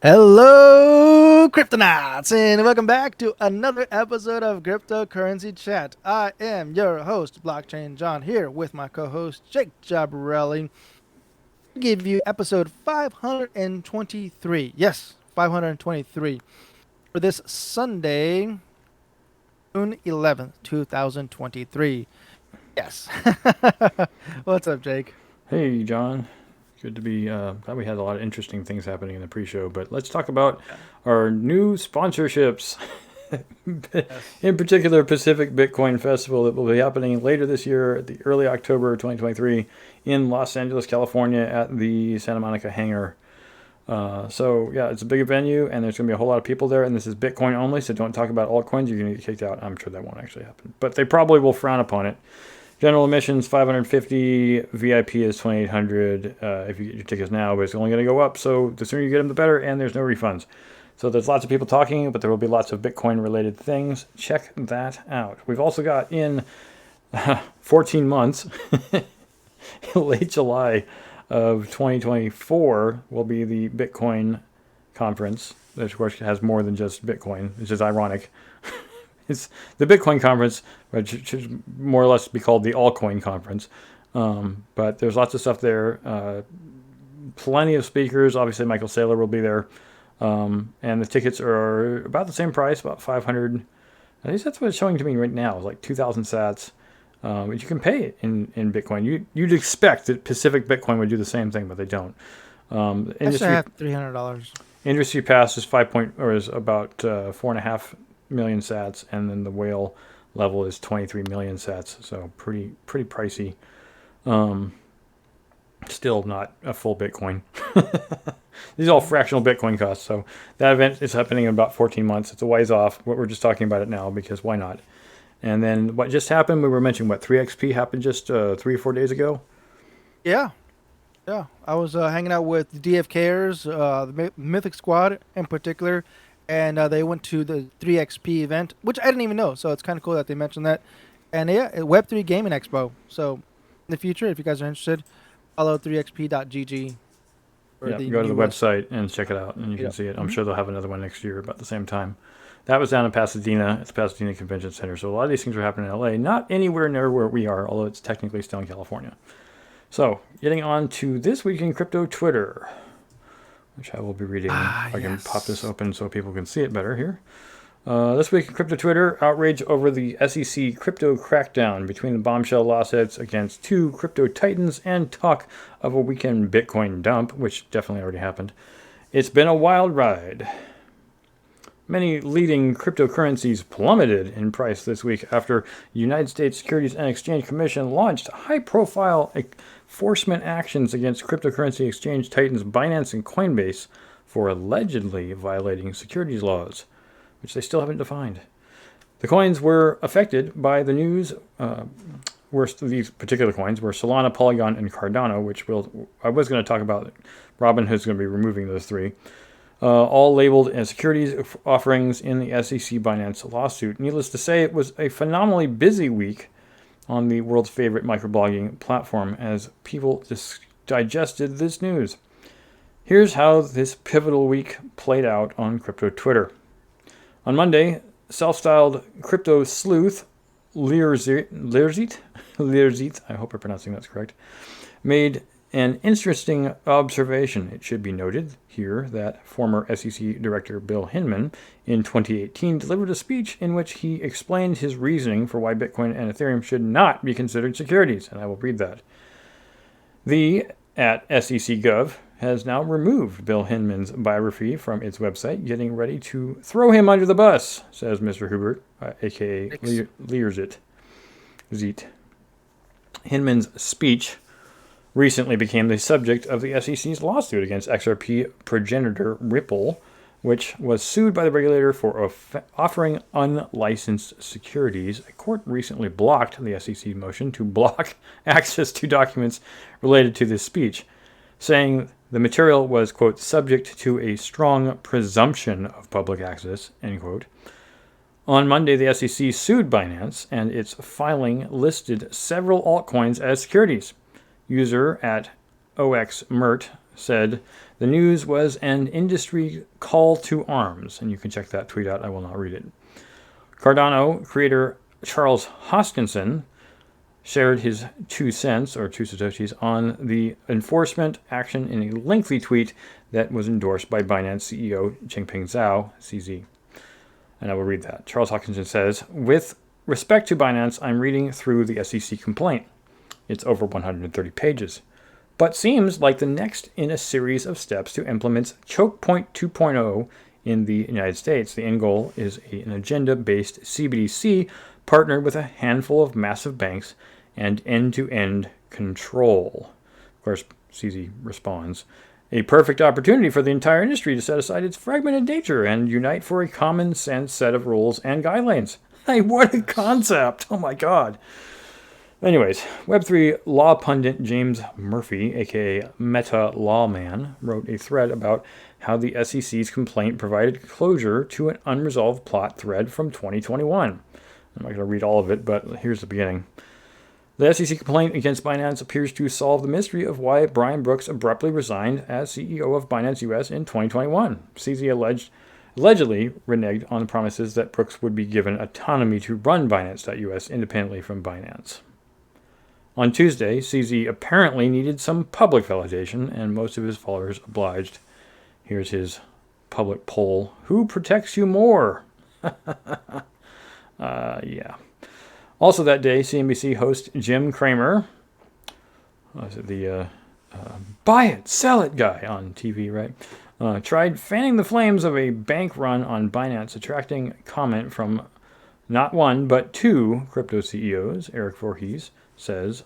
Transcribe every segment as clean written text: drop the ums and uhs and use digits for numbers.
Hello, Cryptonauts, and welcome back to another episode of Cryptocurrency Chat. I am your host, Blockchain John, here with my co-host, Jake Jabarelli, to give you episode 523. Yes, 523 for this Sunday, June 11th, 2023. Yes. What's up, Jake? Hey, John. Good to be. Glad we had a lot of interesting things happening in the pre-show, but let's talk about our new sponsorships. Yes. In particular, Pacific Bitcoin Festival that will be happening later this year, the early October 2023, in Los Angeles, California, at the Santa Monica Hangar. So yeah, it's a big venue, and there's going to be a whole lot of people there. And this is Bitcoin only, so don't talk about altcoins. You're going to get kicked out. I'm sure that won't actually happen, but they probably will frown upon it. General admissions 550, VIP is 2800 if you get your tickets now, but it's only going to go up. So the sooner you get them, the better, and there's no refunds. So there's lots of people talking, but there will be lots of Bitcoin related things. Check that out. We've also got in 14 months, late July of 2024 will be the Bitcoin conference, which of course has more than just Bitcoin. It's just ironic. It's the Bitcoin conference, which should more or less be called the Altcoin conference. But there's lots of stuff there. Plenty of speakers. Obviously, Michael Saylor will be there. And the tickets are about the same price, about 500. I think that's what it's showing to me right now. It's like 2,000 sats. But you can pay it in Bitcoin. You'd expect that Pacific Bitcoin would do the same thing, but they don't. I should Industry have $300. industry pass is is about 4.5 million sats, and then the whale level is 23 million sats. So pretty pricey. Um, Still not a full Bitcoin. These are all fractional Bitcoin costs. So that event is happening in about 14 months. It's a ways off. We're just talking about it now because why not? And then what just happened? We were mentioning what 3XP happened just 3 or 4 days ago. Yeah. Yeah, I was hanging out with the DFKers, the Mythic Squad in particular, and they went to the 3XP event, which I didn't even know. So it's kind of cool that they mentioned that. And yeah, Web3 Gaming Expo. So in the future, if you guys are interested, follow 3xp.gg for Yeah, the go to the newest. website and check it out, and you can Yeah. see it. I'm Hmm. sure they'll have another one next year about the same time. That was down in Pasadena. It's Pasadena Convention Center. So a lot of these things are happening in LA, not anywhere near where we are, although it's technically still in California. So getting on to this week in crypto Twitter, which I will be reading. Ah, If I can pop this yes. open so people can see it better here. This week in crypto Twitter, outrage over the SEC crypto crackdown between the bombshell lawsuits against two crypto titans and talk of a weekend Bitcoin dump, which definitely already happened. It's been a wild ride. Many leading cryptocurrencies plummeted in price this week after the United States Securities and Exchange Commission launched high-profile enforcement actions against cryptocurrency exchange titans Binance and Coinbase for allegedly violating securities laws, which they still haven't defined. The coins were affected by the news. Were these particular coins were Solana, Polygon, and Cardano, which I was going to talk about. Robinhood's going to be removing those three, all labeled as securities offerings in the SEC Binance lawsuit. Needless to say, it was a phenomenally busy week on the world's favorite microblogging platform as people just digested this news. Here's how this pivotal week played out on crypto Twitter. On Monday, self-styled crypto sleuth Lirzit, I hope I'm pronouncing that's correct, made an interesting observation. It should be noted here that former SEC Director Bill Hinman in 2018 delivered a speech in which he explained his reasoning for why Bitcoin and Ethereum should not be considered securities, and I will read that. The at SEC.gov has now removed Bill Hinman's biography from its website, getting ready to throw him under the bus, says Mr. Hubert, aka Thanks. Learzit. Hinman's speech recently became the subject of the SEC's lawsuit against XRP progenitor Ripple, which was sued by the regulator for offering unlicensed securities. A court recently blocked the SEC motion to block access to documents related to this speech, saying the material was, quote, subject to a strong presumption of public access, end quote. On Monday, the SEC sued Binance, and its filing listed several altcoins as securities. User at OXMert said The news was an industry call to arms, and you can check that tweet out. I will not read it. Cardano creator Charles Hoskinson shared his 2 cents, or 2 satoshis, on the enforcement action in a lengthy tweet that was endorsed by Binance CEO Changpeng Zhao, CZ. And I will read that. Charles Hoskinson says, with respect to Binance, I'm reading through the SEC complaint. It's over 130 pages, but seems like the next in a series of steps to implement Choke Point 2.0 in the United States. The end goal is an agenda-based CBDC partnered with a handful of massive banks and end-to-end control. Of course, CZ responds, a perfect opportunity for the entire industry to set aside its fragmented nature and unite for a common sense set of rules and guidelines. Hey, what a concept! Oh my god. Anyways, Web3 law pundit James Murphy, aka Meta Lawman, wrote a thread about how the SEC's complaint provided closure to an unresolved plot thread from 2021. I'm not going to read all of it, but here's the beginning. The SEC complaint against Binance appears to solve the mystery of why Brian Brooks abruptly resigned as CEO of Binance US in 2021. CZ allegedly reneged on the promises that Brooks would be given autonomy to run Binance.us independently from Binance. On Tuesday, CZ apparently needed some public validation, and most of his followers obliged. Here's his public poll. Who protects you more? Yeah. Also that day, CNBC host Jim Cramer, the buy it, sell it guy on TV, right? Tried fanning the flames of a bank run on Binance, attracting comment from not one, but two crypto CEOs. Eric Voorhees says,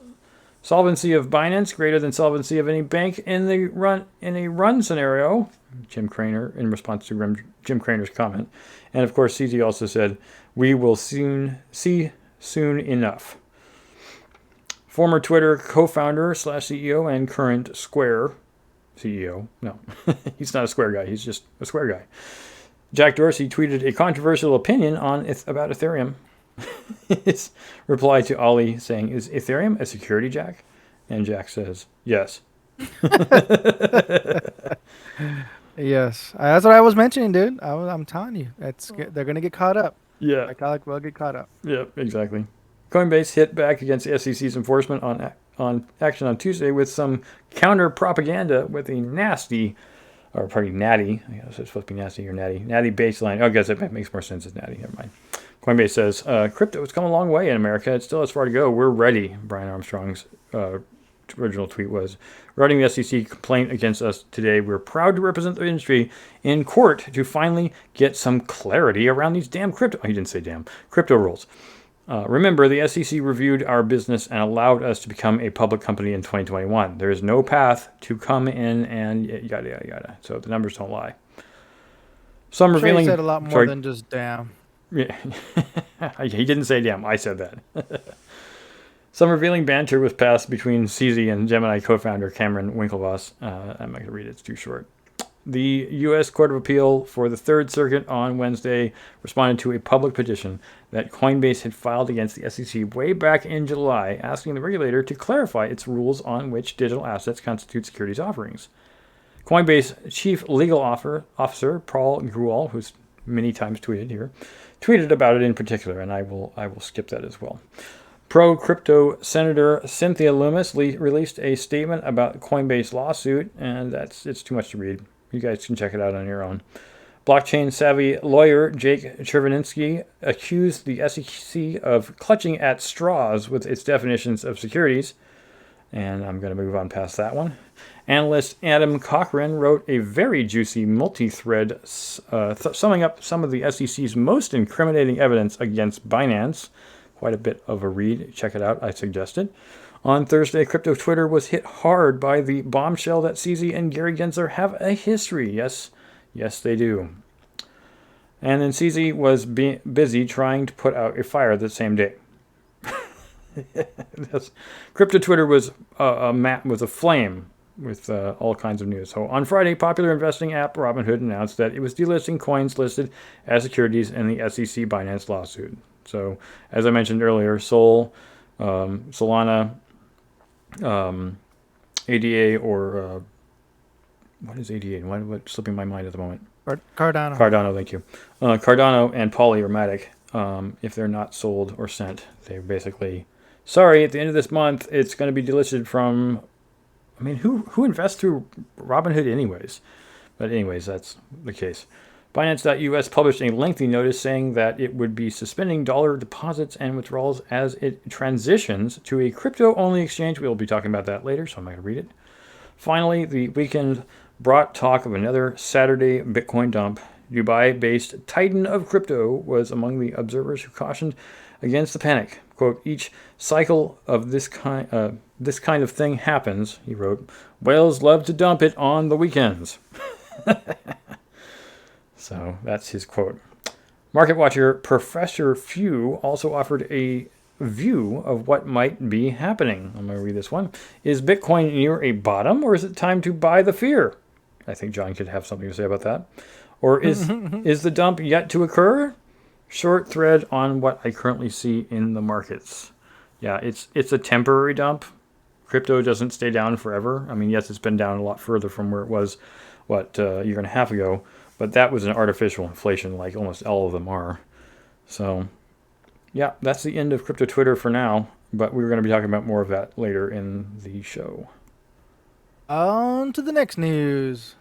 solvency of Binance greater than solvency of any bank in a run scenario. Jim Cramer, in response to Jim Cramer's comment. And of course, CZ also said, we will soon see soon enough. Former Twitter co-founder / CEO and current Square CEO. No, he's not a Square guy. He's just a Square guy. Jack Dorsey tweeted a controversial opinion about Ethereum. His reply to Ollie saying, is Ethereum a security, Jack? And Jack says, yes. Yes, that's what I was mentioning, dude. I'm telling you, they're gonna get caught up. Yeah. Like Alec will get caught up. Yeah, exactly. Coinbase hit back against the SEC's enforcement on action on Tuesday with some counter propaganda with a natty. I guess it's supposed to be nasty or natty baseline. Oh, I guess that makes more sense as natty. Never mind. Coinbase says, crypto has come a long way in America. It still has far to go. We're ready. Brian Armstrong's original tweet was, regarding the SEC complaint against us today, we're proud to represent the industry in court to finally get some clarity around these damn crypto. Oh, he didn't say damn. Crypto rules. Remember, the SEC reviewed our business and allowed us to become a public company in 2021. There is no path to come in and yada, yada, yada. So the numbers don't lie. Some I'm revealing... sure he said a lot more than just damn. Yeah. He didn't say damn. I said that. Some revealing banter was passed between CZ and Gemini co-founder Cameron Winklevoss. I'm not going to read it. It's too short. The U.S. Court of Appeal for the Third Circuit on Wednesday responded to a public petition that Coinbase had filed against the SEC way back in July, asking the regulator to clarify its rules on which digital assets constitute securities offerings. Coinbase Chief Legal Officer Paul Grewal, who's many times tweeted about it in particular, and I will skip that as well. Pro-crypto Senator Cynthia Lummis released a statement about Coinbase lawsuit, and it's too much to read. You guys can check it out on your own. Blockchain-savvy lawyer Jake Chervinsky accused the SEC of clutching at straws with its definitions of securities, and I'm going to move on past that one. Analyst Adam Cochran wrote a very juicy multi-thread summing up some of the SEC's most incriminating evidence against Binance. Quite a bit of a read. Check it out. I suggest it. On Thursday, crypto Twitter was hit hard by the bombshell that CZ and Gary Gensler have a history. Yes, they do. And then CZ was busy trying to put out a fire the same day. Yes. Crypto Twitter was a flame with all kinds of news. So on Friday, popular investing app Robinhood announced that it was delisting coins listed as securities in the SEC Binance lawsuit. So, as I mentioned earlier, Sol, Solana, ADA, or What is 88? What's slipping my mind at the moment? Cardano. Cardano, thank you. Cardano and Poly or Matic, if they're not sold or sent, they're basically, sorry, at the end of this month, it's going to be delisted from. I mean, who invests through Robinhood anyways? But anyways, that's the case. Binance.us published a lengthy notice saying that it would be suspending dollar deposits and withdrawals as it transitions to a crypto-only exchange. We'll be talking about that later, so I'm not going to read it. Finally, the weekend brought talk of another Saturday Bitcoin dump. Dubai-based titan of crypto was among the observers who cautioned against the panic. Quote, each cycle of this kind of thing happens, he wrote. Whales love to dump it on the weekends. So that's his quote. Market watcher Professor Few also offered a view of what might be happening. I'm going to read this one. Is Bitcoin near a bottom, or is it time to buy the fear? I think John could have something to say about that. Or is the dump yet to occur? Short thread on what I currently see in the markets. Yeah, it's a temporary dump. Crypto doesn't stay down forever. I mean, yes, it's been down a lot further from where it was, a year and a half ago. But that was an artificial inflation, like almost all of them are. So, yeah, that's the end of crypto Twitter for now. But we're going to be talking about more of that later in the show. On to the next news.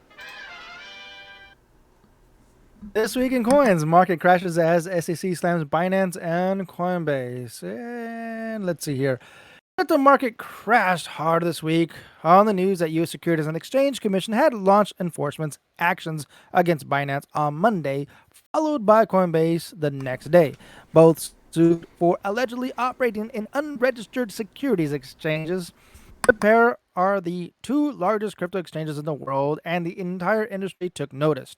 This week in coins, market crashes as SEC slams Binance and Coinbase. And let's see here. The market crashed hard this week on the news that U.S. Securities and Exchange Commission had launched enforcement actions against Binance on Monday, followed by Coinbase the next day. Both sued for allegedly operating in unregistered securities exchanges. The pair are the two largest crypto exchanges in the world, and the entire industry took notice.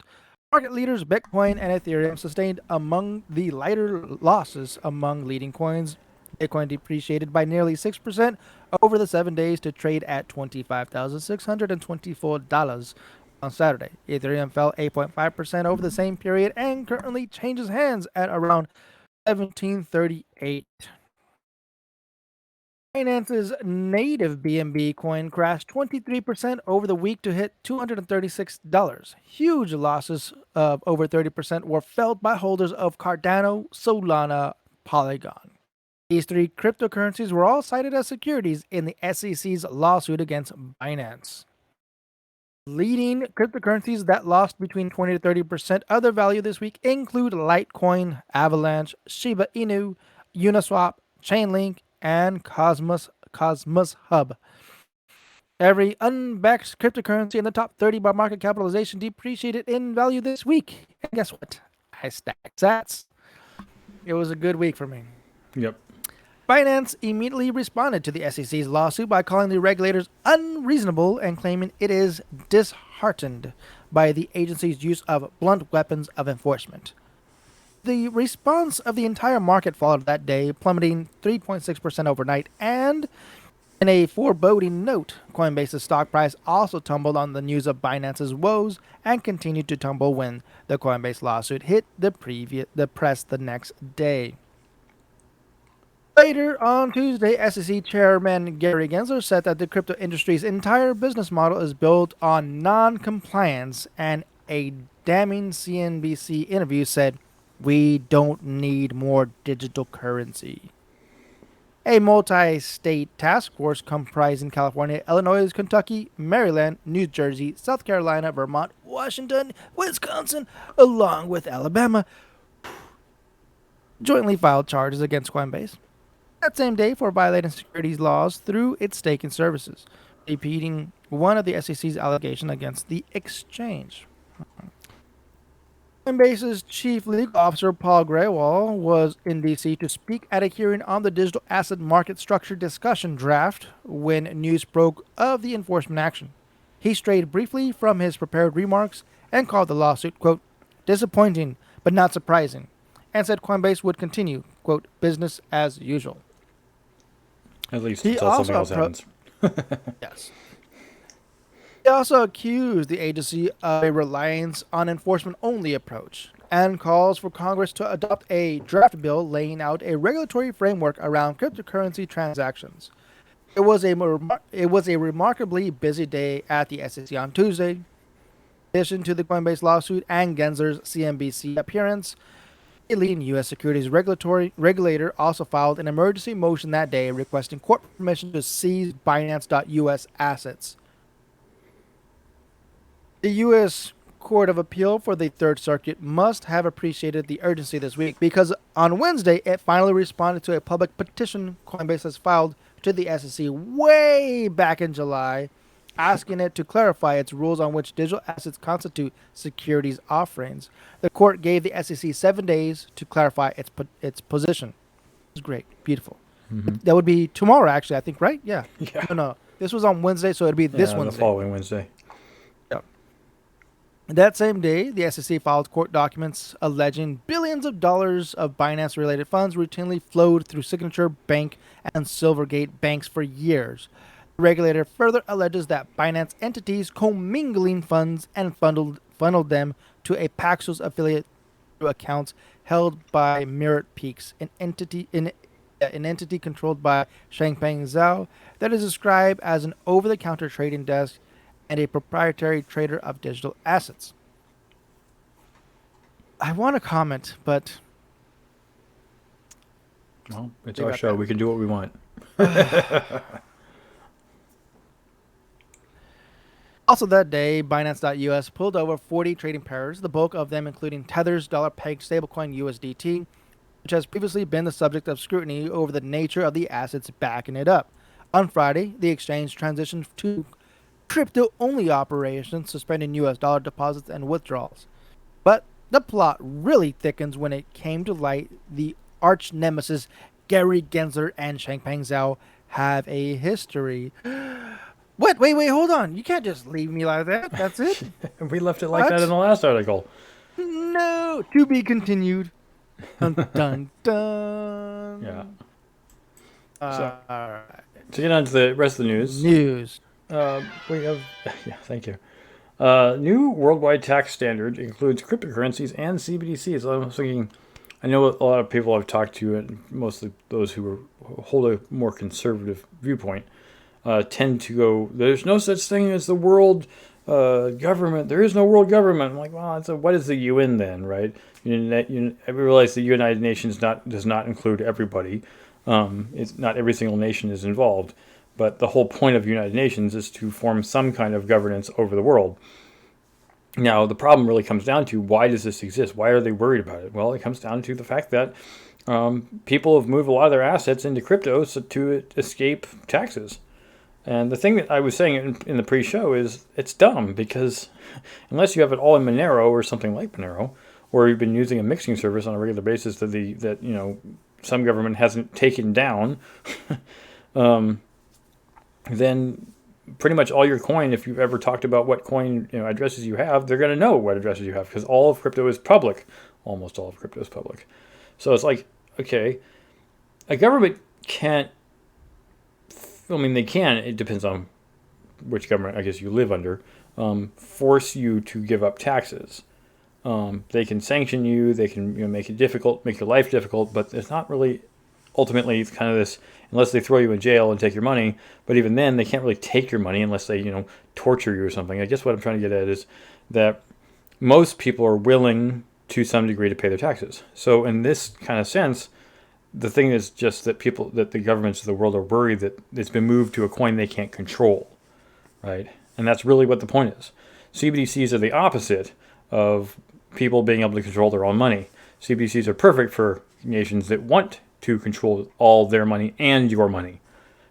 Market leaders Bitcoin and Ethereum sustained among the lighter losses among leading coins. Bitcoin depreciated by nearly 6% over the 7 days to trade at $25,624 on Saturday. Ethereum fell 8.5% over the same period and currently changes hands at around 1738. Binance's native BNB coin crashed 23% over the week to hit $236. Huge losses of over 30% were felt by holders of Cardano, Solana, Polygon. These three cryptocurrencies were all cited as securities in the SEC's lawsuit against Binance. Leading cryptocurrencies that lost between 20 to 30% of their value this week include Litecoin, Avalanche, Shiba Inu, Uniswap, Chainlink, and Cosmos Hub. Every unbacked cryptocurrency in the top 30 by market capitalization depreciated in value this week. And guess what? I stacked sats. It was a good week for me. Yep. Binance immediately responded to the SEC's lawsuit by calling the regulators unreasonable and claiming it is disheartened by the agency's use of blunt weapons of enforcement. The response of the entire market followed that day, plummeting 3.6% overnight, and in a foreboding note, Coinbase's stock price also tumbled on the news of Binance's woes and continued to tumble when the Coinbase lawsuit hit the press the next day. Later on Tuesday, SEC Chairman Gary Gensler said that the crypto industry's entire business model is built on non-compliance, and a damning CNBC interview said, "We don't need more digital currency." A multi-state task force comprising California, Illinois, Kentucky, Maryland, New Jersey, South Carolina, Vermont, Washington, Wisconsin, along with Alabama, jointly filed charges against Coinbase that same day for violating securities laws through its staking services, repeating one of the SEC's allegations against the exchange. Coinbase's chief legal officer, Paul Graywall, was in D.C. to speak at a hearing on the digital asset market structure discussion draft when news broke of the enforcement action. He strayed briefly from his prepared remarks and called the lawsuit, quote, disappointing but not surprising, and said Coinbase would continue, quote, business as usual. At least until something else happens. Yes. He also accused the agency of a reliance on enforcement-only approach and calls for Congress to adopt a draft bill laying out a regulatory framework around cryptocurrency transactions. It was a remarkably busy day at the SEC on Tuesday. In addition to the Coinbase lawsuit and Gensler's CNBC appearance, a leading U.S. securities regulator also filed an emergency motion that day requesting court permission to seize Binance.US assets. The U.S. Court of Appeal for the Third Circuit must have appreciated the urgency this week because on Wednesday it finally responded to a public petition Coinbase has filed to the SEC way back in July, asking it to clarify its rules on which digital assets constitute securities offerings. The court gave the SEC 7 days to clarify its position. It's great, beautiful. Mm-hmm. That would be tomorrow, actually. I think, right? Yeah. Yeah. No. This was on Wednesday, so it'd be this The Wednesday. following Wednesday. That same day, the SEC filed court documents alleging billions of dollars of Binance-related funds routinely flowed through Signature Bank and Silvergate banks for years. The regulator further alleges that Binance entities commingling funds and funneled them to a Paxos affiliate through accounts held by Mirror Peaks, an entity controlled by Changpeng Zhao that is described as an over-the-counter trading desk and a proprietary trader of digital assets. I want to comment, but Well, it's our show. We can do what we want. Also that day, Binance.us pulled over 40 trading pairs, the bulk of them including Tether's dollar-pegged stablecoin USDT, which has previously been the subject of scrutiny over the nature of the assets backing it up. On Friday, the exchange transitioned to crypto-only operations, suspending U.S. dollar deposits and withdrawals. But the plot really thickens when it came to light the arch nemesis Gary Gensler and Changpeng Zhao have a history. What? Wait, hold on. You can't just leave me like that. That's it? We left it like that in the last article. No. To be continued. Dun, dun, dun. Yeah. All right. To get on to the rest of the news. We have, yeah, thank you. New worldwide tax standard includes cryptocurrencies and CBDCs. So I'm thinking, I know a lot of people I've talked to, and mostly those who hold a more conservative viewpoint, tend to go, there's no such thing as the world government. There is no world government. I'm like, well, what is the UN then, right? I realize the United Nations does not include everybody. It's not every single nation is involved. But the whole point of the United Nations is to form some kind of governance over the world. Now, the problem really comes down to, why does this exist? Why are they worried about it? Well, it comes down to the fact that people have moved a lot of their assets into crypto to escape taxes. And the thing that I was saying in the pre-show is, it's dumb, because unless you have it all in Monero or something like Monero, or you've been using a mixing service on a regular basis that some government hasn't taken down, then pretty much all your coin, if you've ever talked about what coin addresses you have, they're going to know what addresses you have, because all of crypto is public. Almost all of crypto is public. So it's like, okay, a government can't, they can, it depends on which government I guess you live under, force you to give up taxes. They can sanction you, they can make it difficult, make your life difficult, but it's not really ultimately kind of this, unless they throw you in jail and take your money. But even then, they can't really take your money unless they, torture you or something. I guess what I'm trying to get at is that most people are willing to some degree to pay their taxes. So in this kind of sense, the thing is just that the governments of the world are worried that it's been moved to a coin they can't control, right? And that's really what the point is. CBDCs are the opposite of people being able to control their own money. CBDCs are perfect for nations that want to control all their money and your money.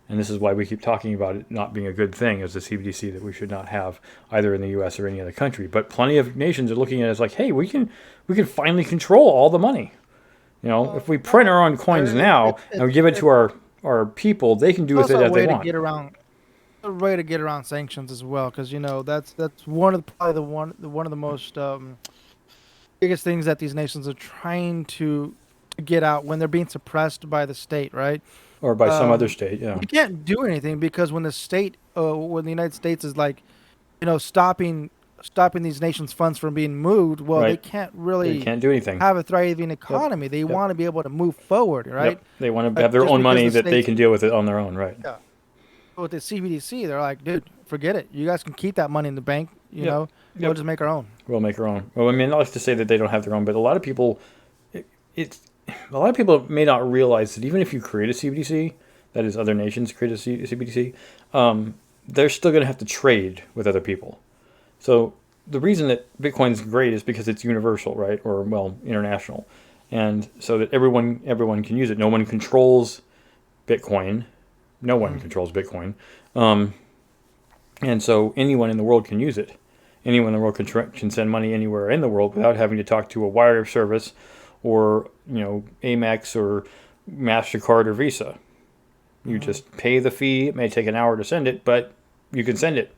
And this is why we keep talking about it not being a good thing as a CBDC, that we should not have either in the U.S. or any other country. But plenty of nations are looking at it as like, hey, we can finally control all the money. If we print our own coins now and we give it to our people, they can do with it as they want. A way to get around sanctions as well, because that's one of the most biggest things that these nations are trying to get out when they're being suppressed by the state, right? Or by some other state, yeah. You can't do anything because when the United States is like, stopping these nations' funds from being moved, well, right. They can't do anything. Have a thriving economy. Yep. They want to be able to move forward, right? Yep. They want to have their own money that they can deal with it on their own, right? Yeah. With the CBDC, they're like, dude, forget it. You guys can keep that money in the bank. You Yep. know, we'll Yep. just make our own. We'll make our own. Well, I mean, not like to say that they don't have their own, but a lot of people, it's a lot of people may not realize that even if you create a CBDC, that is, other nations create a CBDC, they're still going to have to trade with other people. So the reason that Bitcoin is great is because it's universal, right? Or well, international, and so that everyone can use it. No one controls Bitcoin. No one controls Bitcoin, um, and so anyone in the world can use it. Anyone in the world can send money anywhere in the world without having to talk to a wire service, or Amex or Mastercard or Visa. You just pay the fee. It may take an hour to send it, but you can send it.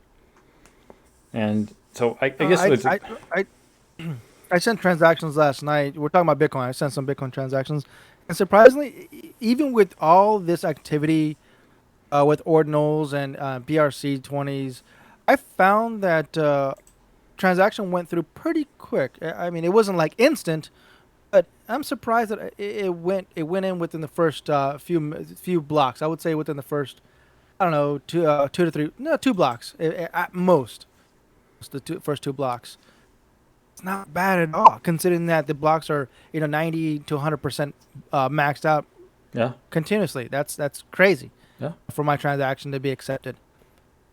And so I guess I, it's I, I, I sent transactions last night. We're talking about Bitcoin. I sent some Bitcoin transactions, and surprisingly, even with all this activity with ordinals and BRC20s, I found that transaction went through pretty quick. I mean, it wasn't like instant, but I'm surprised that it went in within the first few blocks. I would say within the first, I don't know, 2 to 3, no, 2 blocks at most. First 2 blocks. It's not bad at all, considering that the blocks are 90 to 100% maxed out yeah, continuously. That's crazy yeah, for my transaction to be accepted.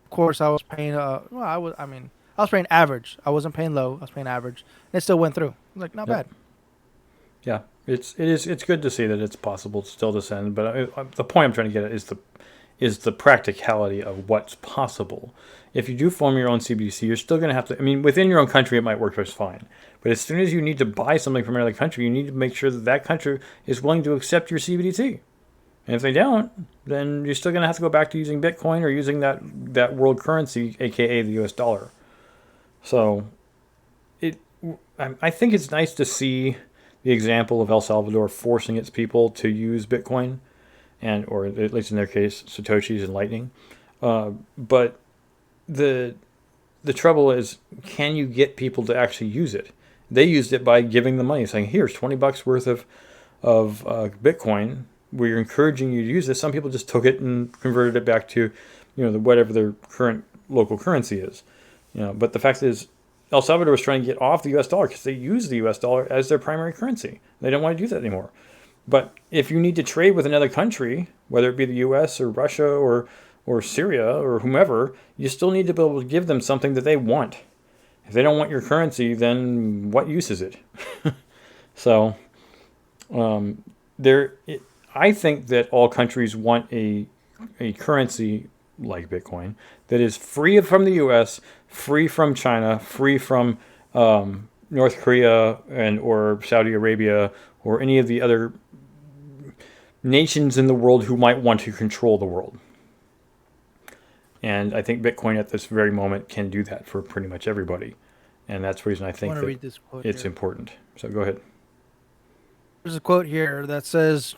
Of course, I was paying. Well, I was paying average. I wasn't paying low. I was paying average, and it still went through. Like, not yep, bad. yeah. It's good to see that it's possible still to send. But the point I'm trying to get at is the practicality of what's possible. If you do form your own CBDC, you're still going to have to. I mean, within your own country, it might work just fine. But as soon as you need to buy something from another country, you need to make sure that that country is willing to accept your CBDC. And if they don't, then you're still going to have to go back to using Bitcoin or using that world currency, aka the US dollar. So it, I think it's nice to see the example of El Salvador forcing its people to use Bitcoin, and or at least in their case, Satoshis and Lightning. But the the trouble is, can you get people to actually use it? They used it by giving them money, saying, "Here's $20 worth of Bitcoin. We're encouraging you to use this." Some people just took it and converted it back to, whatever their current local currency is. But the fact is, El Salvador was trying to get off the U.S. dollar because they use the U.S. dollar as their primary currency. They don't want to do that anymore. But if you need to trade with another country, whether it be the U.S. or Russia or Syria or whomever, you still need to be able to give them something that they want. If they don't want your currency, then what use is it? So there, I think that all countries want a currency like Bitcoin that is free from the U.S., free from China, free from North Korea and or Saudi Arabia or any of the other nations in the world who might want to control the world. And I think Bitcoin at this very moment can do that for pretty much everybody. And that's the reason I I think want to that read this quote it's here. important. So go ahead. There's a quote here that says,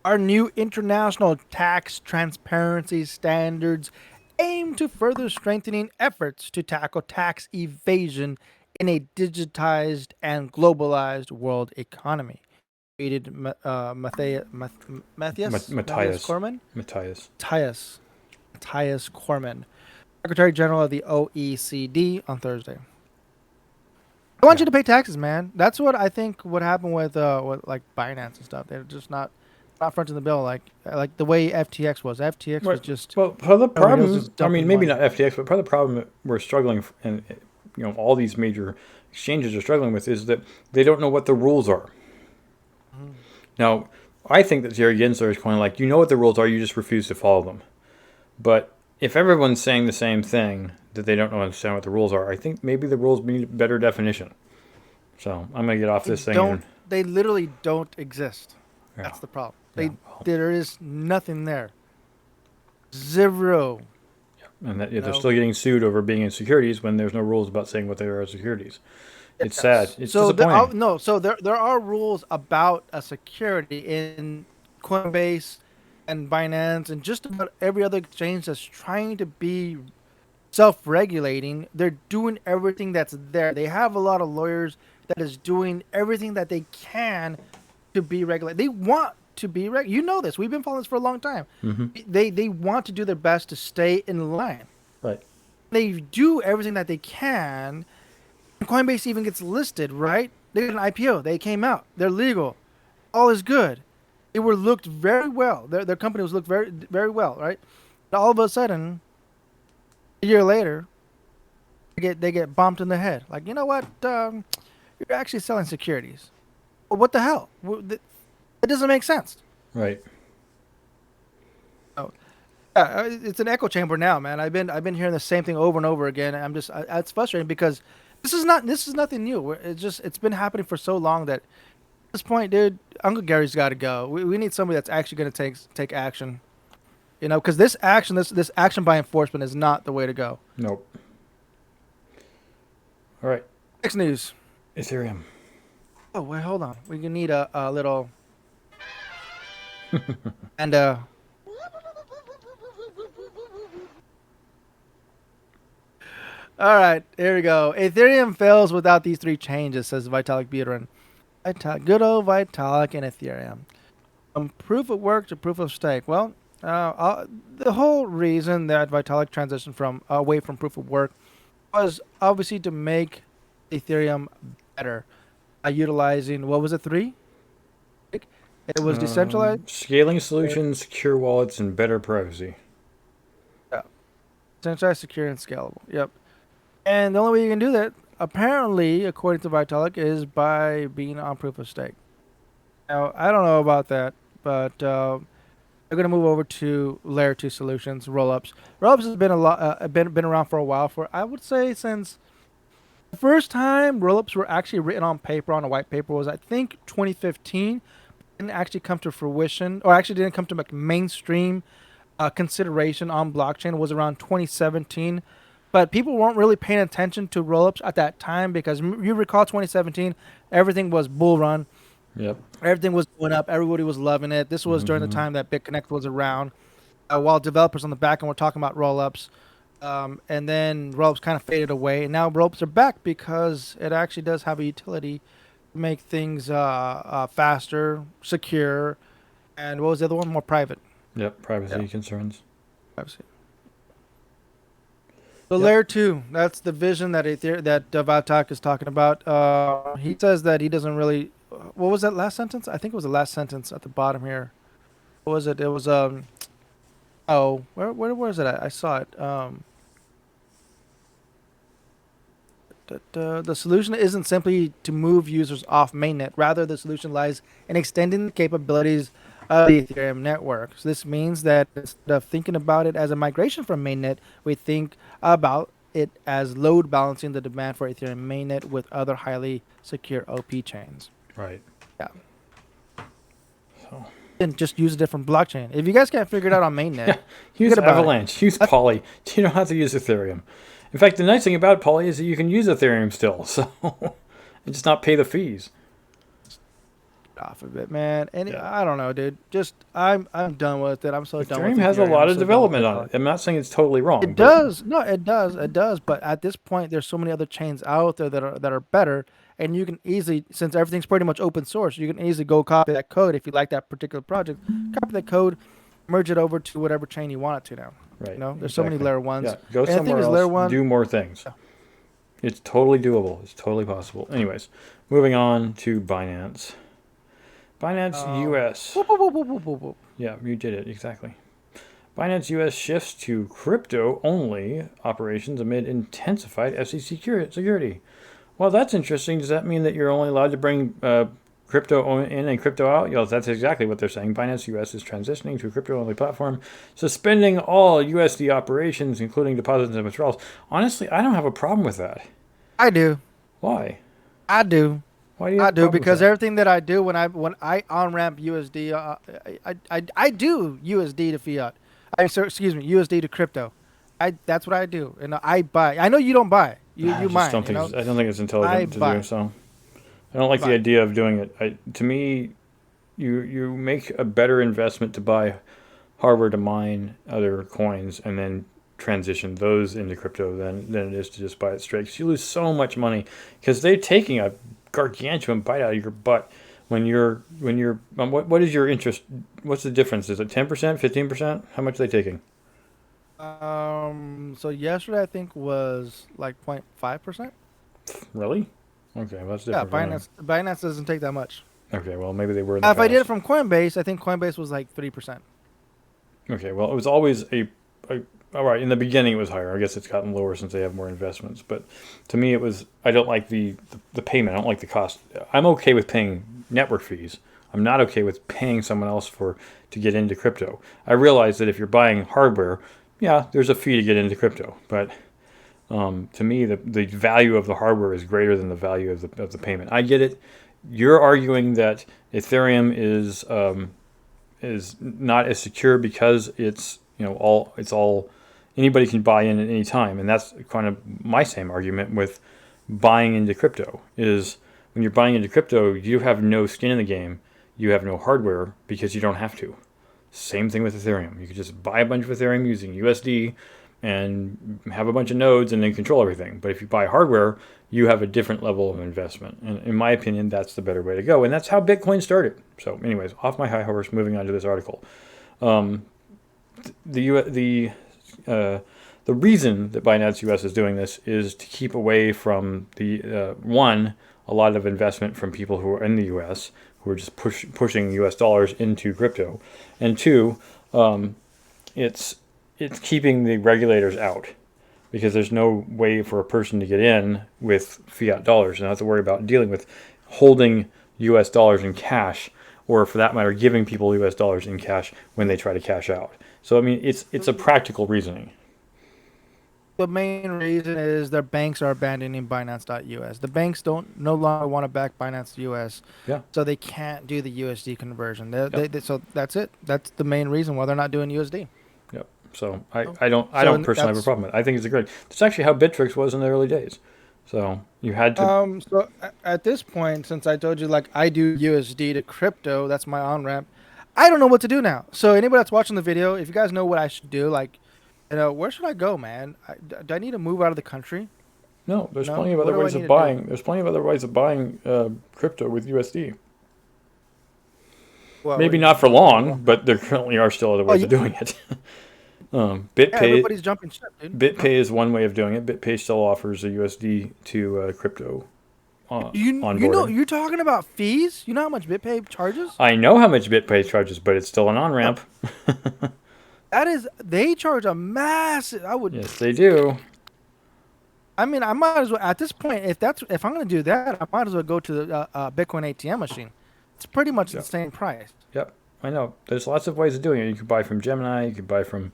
"Our new international tax transparency standards aim to further strengthening efforts to tackle tax evasion in a digitized and globalized world economy." Tweeted Matthias Matthias. Corman, Matthias. Matthias Matthias Corman, Secretary General of the OECD, on Thursday. I want Yeah. you to pay taxes, man. That's what I think would happen with like Binance and stuff. They're just not fronting the bill like the way FTX was. FTX was Right. just Well, part of the over. It was problem, just I mean, dumping maybe money. not FTX, but part of the problem that we're struggling, and all these major exchanges are struggling with, is that they don't know what the rules are. Mhm. Now, I think that Jerry Gensler is kind of like, you know what the rules are, you just refuse to follow them. But if everyone's saying the same thing, that they don't understand what the rules are, I think maybe the rules need better definition. So I'm gonna get off They this thing don't. and They literally don't exist. yeah, That's the problem. yeah, They well, there is nothing there. Zero. and that You yeah, they're know. still getting sued over being in securities when there's no rules about saying what they are as securities. It's sad. Yes. It's So there disappointing. are no. So there are rules about a security in Coinbase and Binance and just about every other exchange that's trying to be self-regulating. They're doing everything that's there. They have a lot of lawyers that is doing everything that they can to be regulated. They want to be You know this. We've been following this for a long time. Hmm. They want to do their best to stay in line. Right. they do everything that they can. And Coinbase even gets listed, right? They got an IPO. They came out. They're legal. All is good. They were looked very well. Their company was looked very very well, right? But all of a sudden, a year later, they get bumped in the head. Like, you know what? You're actually selling securities. Well, what the hell? It doesn't make sense. Right. Oh, yeah, it's an echo chamber now, man. I've been hearing the same thing over and over again. And it's frustrating because this is nothing new. It's been happening for so long that at this point, dude, Uncle Gary's got to go. We need somebody that's actually going to take action. Because this action by enforcement is not the way to go. Nope. All right. Next news. Ethereum. Oh wait, hold on. We need a little and All right, here we go. Ethereum fails without these three changes, says Vitalik Buterin. Good old Vitalik and Ethereum. From proof of work to proof of stake. Well, the whole reason that Vitalik transitioned from away from proof of work was obviously to make Ethereum better, utilizing what was it, three? It was decentralized, Scaling solutions, secure wallets, and better privacy. yeah, decentralized, secure, and scalable. Yep. And the only way you can do that, apparently, according to Vitalik, is by being on proof of stake. Now, I don't know about that, but we're going to move over to layer 2 solutions, rollups. Rollups has been a lot, been around for a while. For I would say since the first time rollups were actually written on paper on a white paper was I think 2015. Didn't actually come to fruition, or actually didn't come to like mainstream consideration on blockchain. Was around 2017. But people weren't really paying attention to rollups at that time because you recall 2017, everything was bull run. Yep. Everything was going up. Everybody was loving it. This was during the time that BitConnect was around, while developers on the back end were talking about rollups. And then rollups kind of faded away. And now rollups are back because it actually does have a utility to make things faster, secure, and what was the other one? More private. Yep. Privacy concerns. Privacy. So layer 2, that's the vision that Vitalik is talking about. He says that he doesn't really. What was that last sentence? I think it was the last sentence at the bottom here. What was it? It was Oh, where was it at? I saw it. The solution isn't simply to move users off mainnet. Rather, the solution lies in extending the capabilities of the Ethereum network. So this means that instead of thinking about it as a migration from mainnet, we think about it as load balancing the demand for Ethereum mainnet with other highly secure OP chains. Right. Yeah. So. And just use a different blockchain. If you guys can't figure it out on mainnet, Yeah. Use Avalanche. Use Poly. You don't have to use Ethereum. In fact, the nice thing about Poly is that you can use Ethereum still, so and just not pay the fees. Off of it, man. And I don't know, dude. Just I'm done with it. I'm so done with it. Ethereum has a lot of development on it. I'm not saying it's totally wrong. It does. No, it does. It does. But at this point, there's so many other chains out there that are better, and you can easily, since everything's pretty much open source, you can easily go copy that code if you like that particular project. Copy that code, merge it over to whatever chain you want it to now. Right. There's so many layer ones. Yeah. Go somewhere else. Do more things. Yeah. It's totally doable. It's totally possible. Anyways, moving on to Binance. Binance US. Yeah, you did it. Exactly. Binance US shifts to crypto-only operations amid intensified SEC security. Well, that's interesting. Does that mean that you're only allowed to bring crypto in and crypto out? Yeah, that's exactly what they're saying. Binance US is transitioning to a crypto-only platform, suspending all USD operations, including deposits and withdrawals. Honestly, I don't have a problem with that. I do. Why? I do. Why do you? I do because everything that I do when I on ramp USD, I do USD to fiat. Excuse me, USD to crypto. That's what I do, and I buy. I know you don't buy. You mine. I don't think it's intelligent to do so. I don't like the idea of doing it. To me, you make a better investment to buy hardware to mine other coins and then transition those into crypto than it is to just buy it straight. Because you lose so much money because they're taking a gargantuan bite out of your butt when you're what is your interest? What's the difference? Is it 10%, 15%? How much are they taking? So yesterday I think was like 0.5%. Really? Okay, well, that's Yeah, different from me. Binance doesn't take that much. Okay, well, maybe they were in the Now, if I did it past. from Coinbase, I think Coinbase was like 3%. Okay, well, it was always a all right. In the beginning, it was higher. I guess it's gotten lower since they have more investments. But to me, it was. I don't like the payment. I don't like the cost. I'm okay with paying network fees. I'm not okay with paying someone else for to get into crypto. I realize that if you're buying hardware, yeah, there's a fee to get into crypto. But to me, the value of the hardware is greater than the value of the payment. I get it. You're arguing that Ethereum is not as secure because it's all anybody can buy in at any time, and that's kind of my same argument with buying into crypto. Is when you're buying into crypto, you have no skin in the game, you have no hardware because you don't have to. Same thing with Ethereum. You could just buy a bunch of Ethereum using USD and have a bunch of nodes and then control everything. But if you buy hardware, you have a different level of investment. And in my opinion, that's the better way to go. And that's how Bitcoin started. So, anyways, off my high horse, moving on to this article. Um, the reason that Binance US is doing this is to keep away from a lot of investment from people who are in the US who are just pushing US dollars into crypto, and two, it's it's keeping the regulators out because there's no way for a person to get in with fiat dollars and not have to worry about dealing with holding US dollars in cash, or for that matter, giving people US dollars in cash when they try to cash out. So I mean, it's a practical reasoning. The main reason is their banks are abandoning Binance.us. The banks don't no longer want to back Binance.us, Yeah. so they can't do the USD conversion. Yep. So that's it. That's the main reason why they're not doing USD. Yep. So I, Oh. I don't I So don't personally have a that's problem with it. I think it's a great. That's actually how Bittrex was in the early days. So you had to. at this point, since I told you like I do USD to crypto, that's my on ramp. I don't know what to do now. So anybody that's watching the video, if you guys know what I should do, like, where should I go, man? Do I need to move out of the country? No, there's No. plenty of What other do I ways need of to do? buying. There's plenty of other ways of buying crypto with USD. Well, Maybe wait, not for well, long, but there currently are still other oh ways yeah, of doing it. yeah, BitPay everybody's jumping ship, dude. BitPay is one way of doing it. BitPay still offers a USD to crypto You know onboarding. you're talking about fees. You know how much BitPay charges? I know how much BitPay charges, but it's still an on ramp. That is, they charge a massive. Yes, they do. I mean, I might as well at this point, if I'm gonna do that, I might as well go to the Bitcoin ATM machine. It's pretty much the Yep. same price. Yep. I know. There's lots of ways of doing it. You can buy from Gemini. You can buy from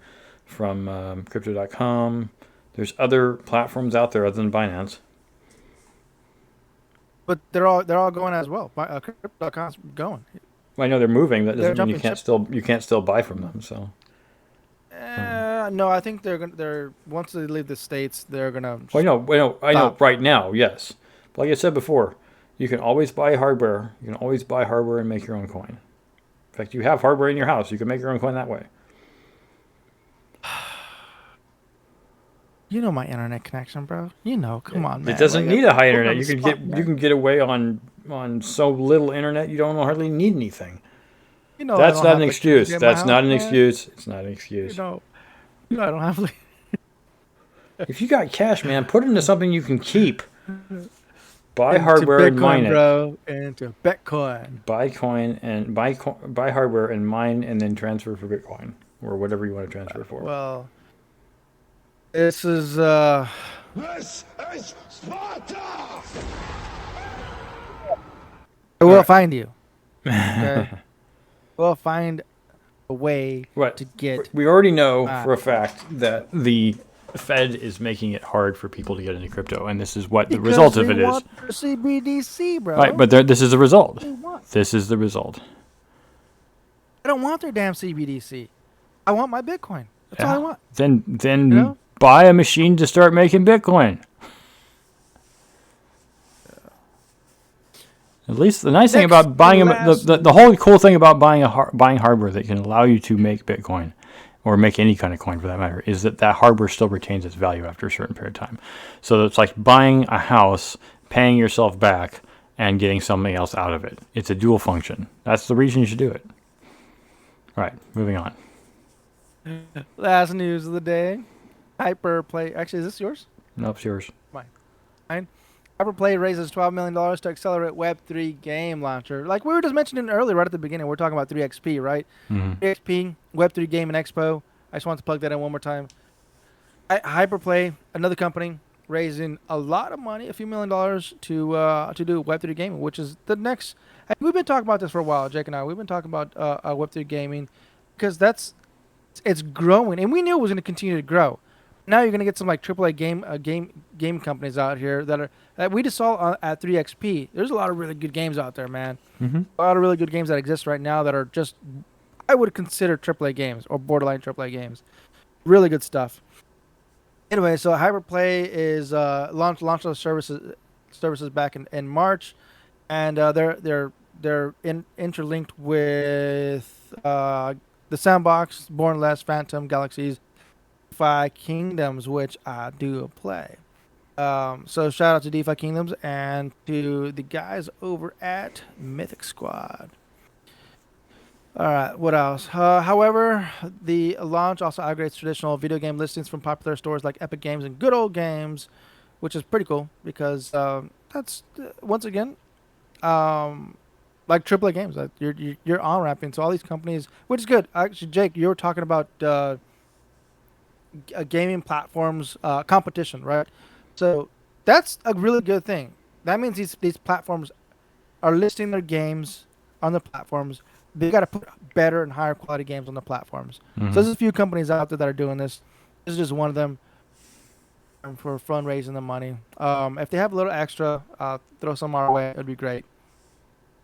Crypto.com. There's other platforms out there other than Binance. But they're all going as well. Crypto.com's going. Well, I know they're moving. That They're doesn't mean jumping ship. you can't still buy from them. So No, I think they're once they leave the states, they're gonna well, just I know. stop. Right now, yes. But like I said before, you can always buy hardware. You can always buy hardware and make your own coin. In fact, you have hardware in your house. You can make your own coin that way. You know my internet connection, bro. You know, come on, It man. doesn't Like, need a high put me internet. on the spot, You man. can get away on so little internet. You don't hardly need anything. You know I That's don't not an have excuse. electricity in my That's house, not an man. excuse. It's not an You excuse. know, you know I don't have. If you got cash, man, put it into something you can keep. Buy Into hardware and mine Bitcoin, it. bro. Into Bitcoin. Buy coin and buy hardware and mine, and then transfer for Bitcoin or whatever you want to transfer for. Well, this is This is Sparta! I All will right. find you. Okay. We'll find a way What? to get We already know uh, for a fact that the Fed is making it hard for people to get into crypto, and this is what the because result of they it is. want their CBDC, bro. Right, but this is the result. They want. This is the result. I don't want their damn CBDC. I want my Bitcoin. That's all I want. Then You know? buy a machine to start making Bitcoin. At least the nice thing Next about buying and the whole cool thing about buying hardware that can allow you to make Bitcoin or make any kind of coin for that matter is that hardware still retains its value after a certain period of time. So it's like buying a house, paying yourself back, and getting something else out of it. It's a dual function. That's the reason you should do it. All right, moving on. Last news of the day. Hyperplay. Actually, is this yours? Nope, it's yours. Mine. Hyperplay raises $12 million to accelerate Web3 game launcher. Like we were just mentioning earlier, right at the beginning, we're talking about 3XP, right? Mm-hmm. 3XP, Web3 Game and Expo. I just want to plug that in one more time. Hyperplay, another company, raising a lot of money, a few $1 million to do Web3 gaming, which is the next. We've been talking about this for a while, Jake and I. We've been talking about Web3 gaming because it's growing, and we knew it was going to continue to grow. Now you're going to get some like AAA game companies out here that we just saw at 3XP. There's a lot of really good games out there, man. Mm-hmm. A lot of really good games that exist right now that are just I would consider AAA games or borderline AAA games. Really good stuff. Anyway, so Hyperplay is launched those services back in March, and they're interlinked with the Sandbox, Borderless, Phantom, Galaxies, DeFi Kingdoms, which I do play. So shout out to DeFi Kingdoms and to the guys over at Mythic Squad. All right, what else? However, the launch also aggregates traditional video game listings from popular stores like Epic Games and Good Old Games, which is pretty cool because that's once again like AAA games. Like you're on ramping to all these companies, which is good. Actually, Jake, you were talking about gaming platforms competition, right? So that's a really good thing. That means these platforms are listing their games on the platforms. They got to put better and higher quality games on the platforms. Mm-hmm. So there's a few companies out there that are doing this. This is just one of them for fundraising the money. If they have a little extra, throw some our way. It'd be great.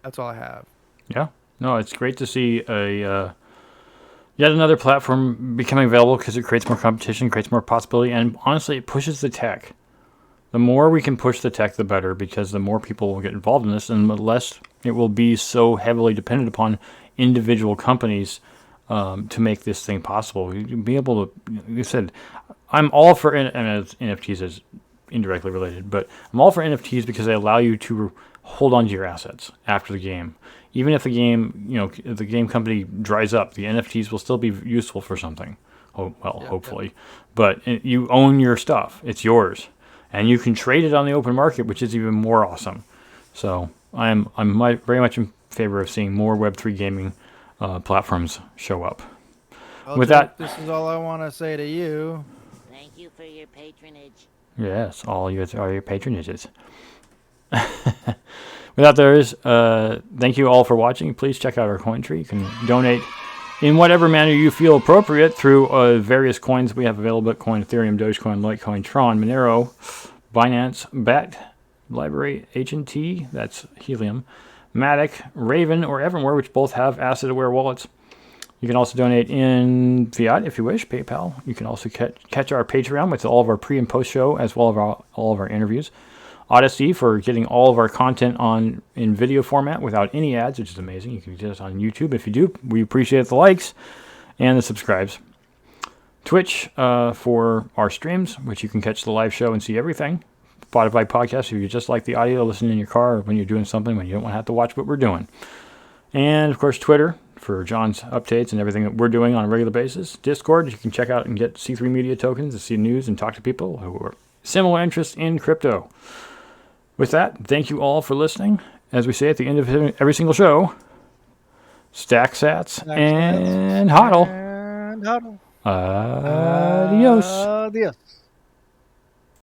That's all I have. Yeah. No, it's great to see a yet another platform becoming available because it creates more competition, creates more possibility, and honestly, it pushes the tech. The more we can push the tech, the better, because the more people will get involved in this, and the less it will be so heavily dependent upon individual companies to make this thing possible. You'll be able to, like you said, I'm all for, and NFTs is indirectly related, but I'm all for NFTs because they allow you to hold on to your assets after the game. Even if the game, if the game company dries up, the NFTs will still be useful for something. Oh, well, yeah, hopefully. Yeah. But you own your stuff. It's yours. And you can trade it on the open market, which is even more awesome. So I'm very much in favor of seeing more Web3 gaming platforms show up. Well, with Jake, that, this is all I want to say to you. Thank you for your patronage. Yes, all your patronages. With that, there is. Thank you all for watching. Please check out our coin tree. You can donate in whatever manner you feel appropriate through various coins we have available: Bitcoin, Ethereum, Dogecoin, Litecoin, Tron, Monero, Binance, BAT, Library, HNT, that's Helium, Matic, Raven, or Evermore, which both have asset-aware wallets. You can also donate in fiat if you wish, PayPal. You can also catch our Patreon with all of our pre- and post-show, as well as all of our interviews. Odyssey for getting all of our content in video format without any ads, which is amazing. You can get us on YouTube. If you do, we appreciate the likes and the subscribes. Twitch for our streams, which you can catch the live show and see everything. Spotify podcast if you just like the audio, listen in your car or when you're doing something when you don't want to have to watch what we're doing. And, of course, Twitter for John's updates and everything that we're doing on a regular basis. Discord, you can check out and get C3 Media tokens to see news and talk to people who are similar interests in crypto. With that, thank you all for listening. As we say at the end of every single show, stack sats and hodl. And hodl. Adios. Adios.